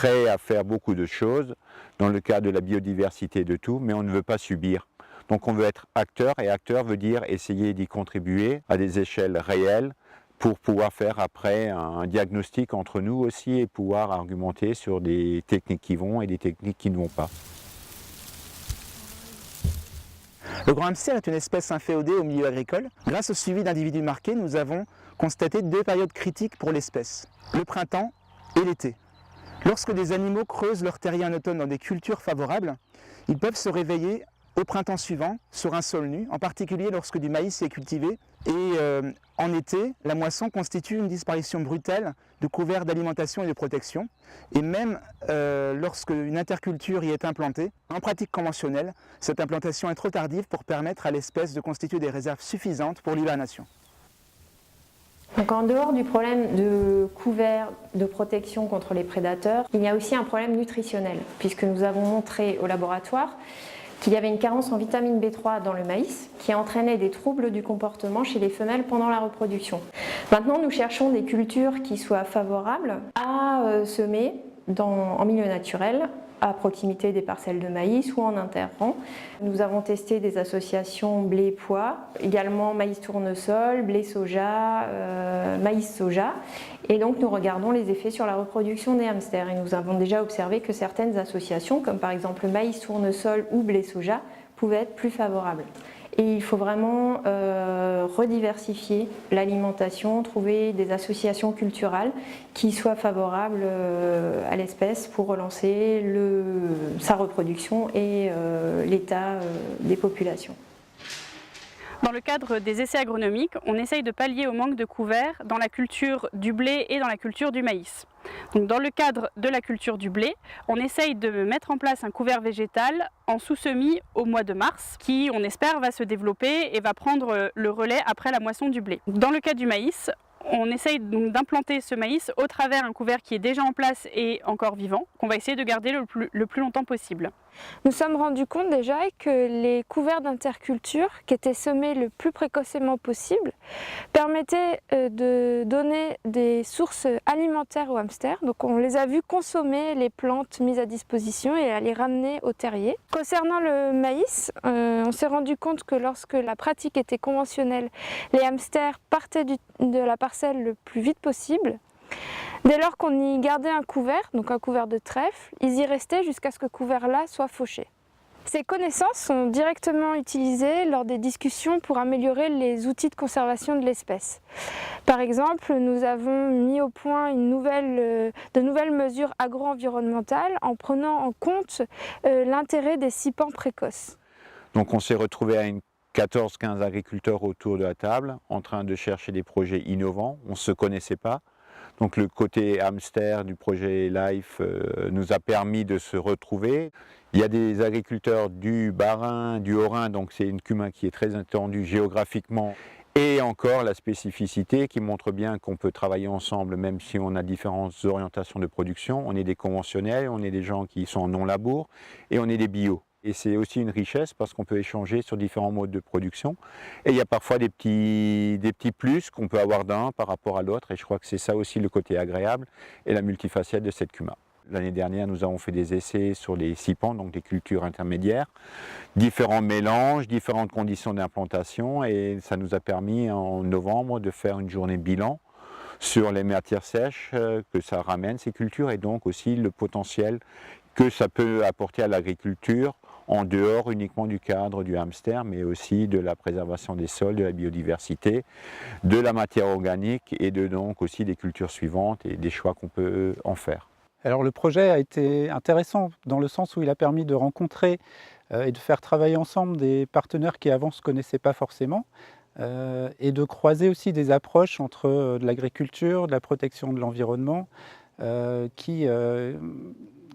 prêt à faire beaucoup de choses dans le cadre de la biodiversité et de tout, mais on ne veut pas subir. Donc on veut être acteur, et acteur veut dire essayer d'y contribuer à des échelles réelles pour pouvoir faire après un diagnostic entre nous aussi et pouvoir argumenter sur des techniques qui vont et des techniques qui ne vont pas. Le grand hamster est une espèce inféodée au milieu agricole. Grâce au suivi d'individus marqués, nous avons constaté 2 périodes critiques pour l'espèce, le printemps et l'été. Lorsque des animaux creusent leur terrier en automne dans des cultures favorables, ils peuvent se réveiller au printemps suivant sur un sol nu, en particulier lorsque du maïs y est cultivé. Et en été, la moisson constitue une disparition brutale de couverts d'alimentation et de protection. Et même lorsque une interculture y est implantée, en pratique conventionnelle, cette implantation est trop tardive pour permettre à l'espèce de constituer des réserves suffisantes pour l'hibernation. Donc en dehors du problème de couvert, de protection contre les prédateurs, il y a aussi un problème nutritionnel, puisque nous avons montré au laboratoire qu'il y avait une carence en vitamine B3 dans le maïs qui entraînait des troubles du comportement chez les femelles pendant la reproduction. Maintenant, nous cherchons des cultures qui soient favorables à semer en milieu naturel, à proximité des parcelles de maïs ou en interrang. Nous avons testé des associations blé-pois, également maïs-tournesol, blé-soja, maïs-soja. Et donc nous regardons les effets sur la reproduction des hamsters. Et nous avons déjà observé que certaines associations, comme par exemple maïs-tournesol ou blé-soja, pouvaient être plus favorables. Et il faut vraiment rediversifier l'alimentation, trouver des associations culturelles qui soient favorables à l'espèce pour relancer sa reproduction et l'état des populations. Dans le cadre des essais agronomiques, on essaye de pallier au manque de couverts dans la culture du blé et dans la culture du maïs. Donc dans le cadre de la culture du blé, on essaye de mettre en place un couvert végétal en sous-semis au mois de mars, qui, on espère, va se développer et va prendre le relais après la moisson du blé. Dans le cas du maïs, on essaye donc d'implanter ce maïs au travers un couvert qui est déjà en place et encore vivant, qu'on va essayer de garder le plus longtemps possible. Nous sommes rendus compte déjà que les couverts d'interculture, qui étaient semés le plus précocement possible, permettaient de donner des sources alimentaires aux hamsters. Donc on les a vus consommer les plantes mises à disposition et à les ramener au terrier. Concernant le maïs, on s'est rendu compte que lorsque la pratique était conventionnelle, les hamsters partaient de la parcelle le plus vite possible. Dès lors qu'on y gardait un couvert, donc un couvert de trèfle, ils y restaient jusqu'à ce que ce couvert-là soit fauché. Ces connaissances sont directement utilisées lors des discussions pour améliorer les outils de conservation de l'espèce. Par exemple, nous avons mis au point de nouvelles mesures agro-environnementales en prenant en compte l'intérêt des scippants précoces. Donc on s'est retrouvé à 14-15 agriculteurs autour de la table en train de chercher des projets innovants. On ne se connaissait pas. Donc le côté hamster du projet LIFE nous a permis de se retrouver. Il y a des agriculteurs du Bas-Rhin, du Haut-Rhin, donc c'est une cumin qui est très étendue géographiquement. Et encore la spécificité qui montre bien qu'on peut travailler ensemble même si on a différentes orientations de production. On est des conventionnels, on est des gens qui sont en non-labour et on est des bio. Et c'est aussi une richesse parce qu'on peut échanger sur différents modes de production. Et il y a parfois des petits plus qu'on peut avoir d'un par rapport à l'autre. Et je crois que c'est ça aussi le côté agréable et la multifacette de cette cuma. L'année dernière, nous avons fait des essais sur les scippants, donc des cultures intermédiaires. Différents mélanges, différentes conditions d'implantation. Et ça nous a permis en novembre de faire une journée bilan sur les matières sèches que ça ramène, ces cultures, et donc aussi le potentiel que ça peut apporter à l'agriculture en dehors uniquement du cadre du hamster, mais aussi de la préservation des sols, de la biodiversité, de la matière organique et donc aussi des cultures suivantes et des choix qu'on peut en faire. Alors le projet a été intéressant dans le sens où il a permis de rencontrer et de faire travailler ensemble des partenaires qui avant ne se connaissaient pas forcément et de croiser aussi des approches entre de l'agriculture, de la protection de l'environnement qui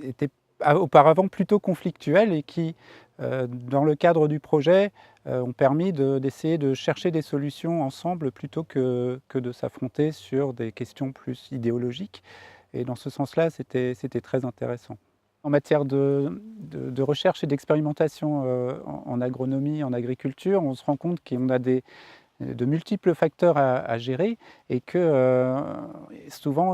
étaient auparavant plutôt conflictuels et qui, dans le cadre du projet, ont permis d'essayer de chercher des solutions ensemble plutôt que de s'affronter sur des questions plus idéologiques. Et dans ce sens-là, c'était très intéressant. En matière de recherche et d'expérimentation en agronomie, en agriculture, on se rend compte qu'on a de multiples facteurs à gérer et que souvent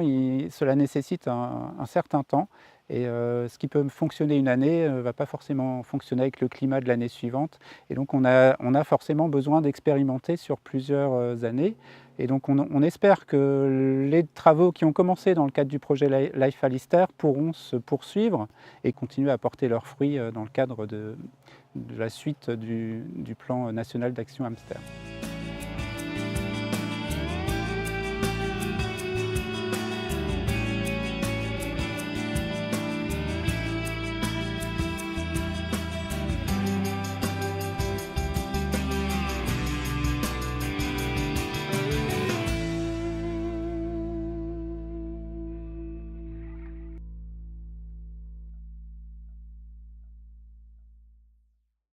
cela nécessite un certain temps Et ce qui peut fonctionner une année ne va pas forcément fonctionner avec le climat de l'année suivante. Et donc on a forcément besoin d'expérimenter sur plusieurs années. Et donc on espère que les travaux qui ont commencé dans le cadre du projet Life Alistair pourront se poursuivre et continuer à porter leurs fruits dans le cadre de la suite du plan national d'action hamster.